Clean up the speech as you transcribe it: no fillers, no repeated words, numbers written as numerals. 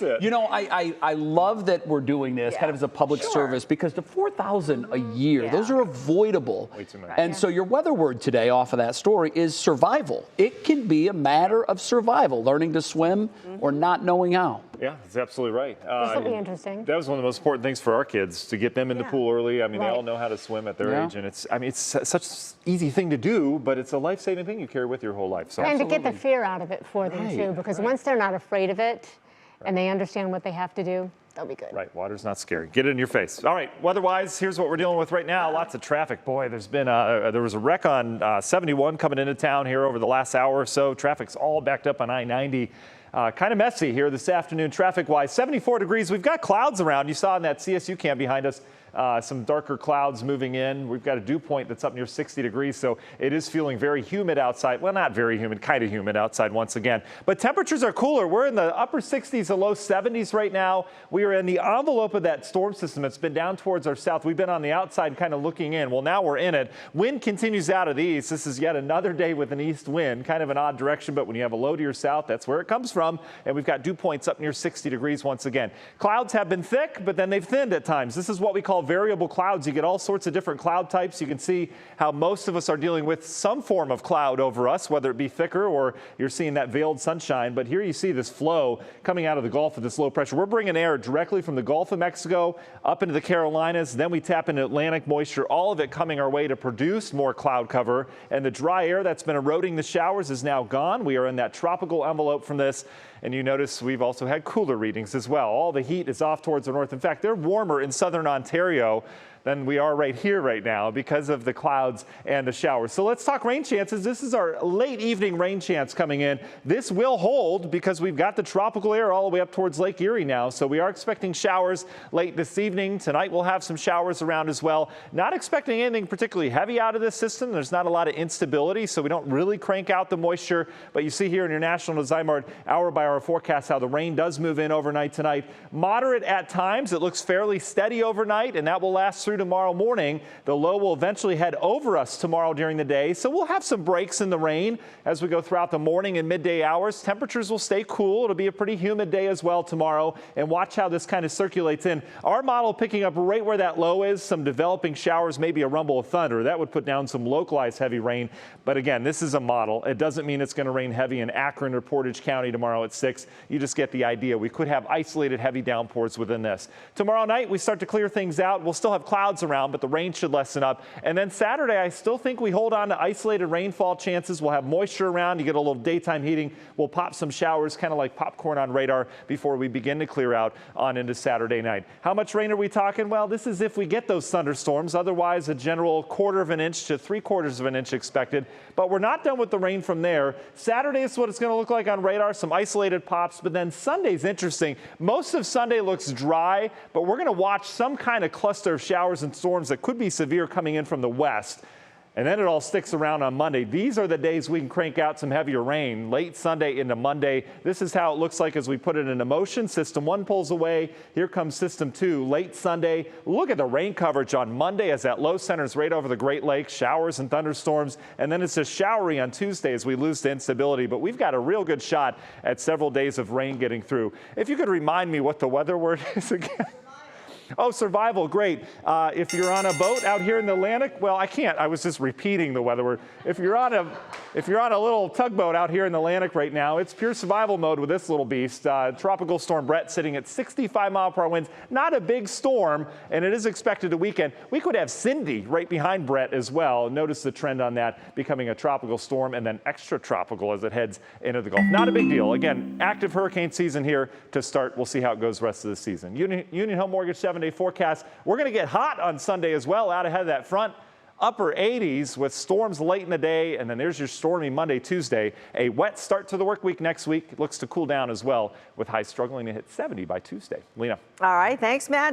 You know, I love that we're doing this kind of as a public service, because the 4,000 a year, those are avoidable. Way too many. And so your weather word today off of that story is survival. It can be a matter of survival, learning to swim or not knowing how. Yeah, that's absolutely right. This will be interesting. That was one of the most important things for our kids, to get them in the pool early. I mean, they all know how to swim at their age, and it's such an easy thing to do, but it's a life-saving thing you carry with your whole life. So and to get the fear out of it for them too, because once they're not afraid of it and they understand what they have to do, they'll be good. Right, water's not scary. Get it in your face. All right, weather-wise, here's what we're dealing with right now. Lots of traffic. Boy, there was a wreck on 71 coming into town here over the last hour or so. Traffic's all backed up on I-90. Kind of messy here this afternoon traffic-wise. 74 degrees. We've got clouds around. You saw in that CSU cam behind us, some darker clouds moving in. We've got a dew point that's up near 60 degrees, so it is feeling very humid outside. Well, not very humid, kind of humid outside once again. But temperatures are cooler. We're in the upper 60s to low 70s right now. We are in the envelope of that storm system. It's been down towards our south. We've been on the outside kind of looking in. Well, now we're in it. Wind continues out of the east. This is yet another day with an east wind, kind of an odd direction, but when you have a low to your south, that's where it comes from. And we've got dew points up near 60 degrees once again. Clouds have been thick, but then they've thinned at times. This is what we call variable clouds. You get all sorts of different cloud types. You can see how most of us are dealing with some form of cloud over us, whether it be thicker or you're seeing that veiled sunshine. But here you see this flow coming out of the Gulf of this low pressure. We're bringing air directly from the Gulf of Mexico up into the Carolinas. Then we tap into Atlantic moisture, all of it coming our way to produce more cloud cover. And the dry air that's been eroding the showers is now gone. We are in that tropical envelope from this. And you notice we've also had cooler readings as well. All the heat is off towards the north. In fact, they're warmer in southern Ontario than we are right here right now because of the clouds and the showers. So let's talk rain chances. This is our late evening rain chance coming in. This will hold because we've got the tropical air all the way up towards Lake Erie now. So we are expecting showers late this evening. Tonight we'll have some showers around as well. Not expecting anything particularly heavy out of this system. There's not a lot of instability, so we don't really crank out the moisture. But you see here in your National Zymark hour-by-hour forecast how the rain does move in overnight tonight. Moderate at times. It looks fairly steady overnight, and that will last through tomorrow morning. The low will eventually head over us tomorrow during the day, so we'll have some breaks in the rain as we go throughout the morning and midday hours. Temperatures will stay cool. It'll be a pretty humid day as well tomorrow, and watch how this kind of circulates in. Our model picking up right where that low is, some developing showers, maybe a rumble of thunder. That would put down some localized heavy rain, but again, this is a model. It doesn't mean it's going to rain heavy in Akron or Portage County tomorrow at 6. You just get the idea. We could have isolated heavy downpours within this. Tomorrow night, we start to clear things out. We'll still have clouds around, but the rain should lessen up. And then Saturday, I still think we hold on to isolated rainfall chances. We'll have moisture around. You get a little daytime heating. We'll pop some showers, kind of like popcorn on radar, before we begin to clear out on into Saturday night. How much rain are we talking? Well, this is if we get those thunderstorms. Otherwise, a general 1/4 of an inch to 3/4 of an inch expected. But we're not done with the rain from there. Saturday is what it's going to look like on radar. Some isolated pops. But then Sunday's interesting. Most of Sunday looks dry, but we're going to watch some kind of cluster of showers and storms that could be severe coming in from the west. And then it all sticks around on Monday. These are the days we can crank out some heavier rain, late Sunday into Monday. This is how it looks like as we put it into motion. System 1 pulls away. Here comes System 2, late Sunday. Look at the rain coverage on Monday as that low centers right over the Great Lakes, showers and thunderstorms. And then it's just showery on Tuesday as we lose to instability. But we've got a real good shot at several days of rain getting through. If you could remind me what the weather word is again. Oh, survival, great. If you're on a boat out here in the Atlantic, well, I can't. I was just repeating the weather word. If you're on a little tugboat out here in the Atlantic right now, it's pure survival mode with this little beast. Tropical Storm Brett sitting at 65-mile-per-hour winds. Not a big storm, and it is expected to weaken. We could have Cindy right behind Brett as well. Notice the trend on that becoming a tropical storm and then extra tropical as it heads into the Gulf. Not a big deal. Again, active hurricane season here to start. We'll see how it goes the rest of the season. Union Home Mortgage 7-day forecast. We're going to get hot on Sunday as well, out ahead of that front. Upper 80s with storms late in the day, and then there's your stormy Monday, Tuesday. A wet start to the work week next week. Looks to cool down as well, with highs struggling to hit 70 by Tuesday. Lena. All right, thanks, Matt.